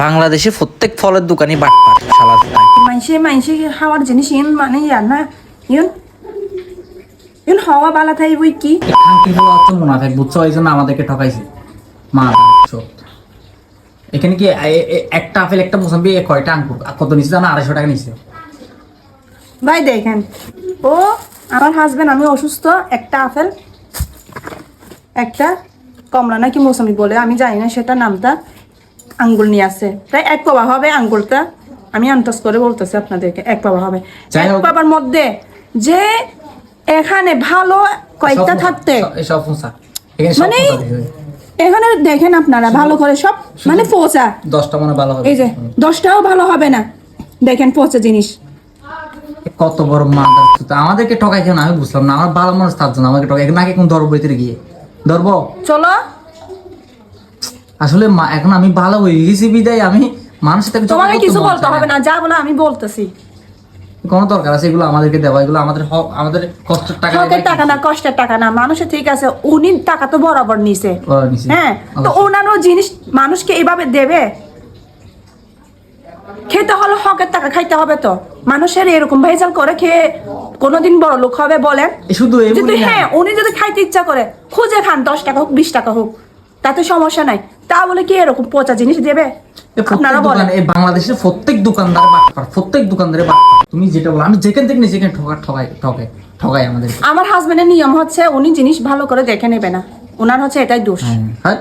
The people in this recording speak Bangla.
বাংলাদেশে প্রত্যেক ফলের দোকানই বাটপার শালা। মাইনসে খাওয়ার জিনিস ইন মানে ইয়ার না ইন ইন হওয়া বালা থাই বই কি খানকি বলা হচ্ছে মুনাফেক, বুঝছো? এই জন্য আমাদেরকে ঠকাইছে মা। এখানে কি একটা আপেল একটা মোসাম্বি কয়টা আঙ্কুর কত নিচ্ছে জানো? 250 টাকা নিচ্ছে ভাই। দেখেন ও আমার হাজবেন্ড, আমি অসুস্থ, একটা আপেল একটা কমলা নাকি মৌসুমি বলে আমি জানি না সেটা নামটা, আঙ্গুল নিয়ে আসে। তাই এক পাবা হবে আঙ্গুলটা, আমি আন্দাজ করে বলতেছি আপনাদেরকে, এক পাবা হবে। এক পাবার মধ্যে যে এখানে ভালো কয়েকটা থাকতে সব ফোঁসা এখানে, মানে এখানে দেখেন আপনারা ভালো করে সব মানে পচা 10টা মনে ভালো হবে, এই যে 10টাও ভালো হবে না। দেখেন পচা জিনিস কত বড় মাদার। আমাদেরকে ঠকাই কেন আমি বুঝলাম না। আমার ভালো মানুষ তার জন্য আমাকে ঠকাই নাকি কোন ধরবো ভিতরে গিয়ে ধরবো। চলো আসলে এখন আমি ভালো হয়ে গেছি বিদায় আমি মানুষের থেকে তোমাকে কিছু বলতে হবে না, যা বলে আমি বলতেছি। কোনো দরকার আছে এগুলো আমাদেরকে দেওয়া? এগুলো আমাদের হক, আমাদের কষ্টের টাকা। হকের টাকা না, কষ্টের টাকা না। মানুষের ঠিক আছে, উনি টাকা তো বরাবর নিছে, হ্যাঁ, তো ওনারও জিনিস মানুষকে এইভাবে দেবে। খেতে হলে হকের টাকা খাইতে হবে। তো মানুষের এরকম ভেজাল করে খেয়ে কোনোদিন বড় লোক হবে বলেন? শুধু হ্যাঁ, উনি যদি খাইতে ইচ্ছা করে খুঁজে খান, 10 টাকা হোক 20 টাকা হোক, তাতে সমস্যা নাই। তা বলে কি এরকম পচা জিনিস দেবে? আপনারা বলেন। এই বাংলাদেশের প্রত্যেক দোকানদার বাটপার, প্রত্যেক দোকানদারে বাটপার। তুমি যেটা বলো, আমি যেখান থেকে নিই সেখানে ঠকাই আমাদের। আমার হাজবেন্ডের নিয়ম হচ্ছে উনি জিনিস ভালো করে দেখে নেবে না, ওনার হচ্ছে এটাই দোষ। হ্যাঁ।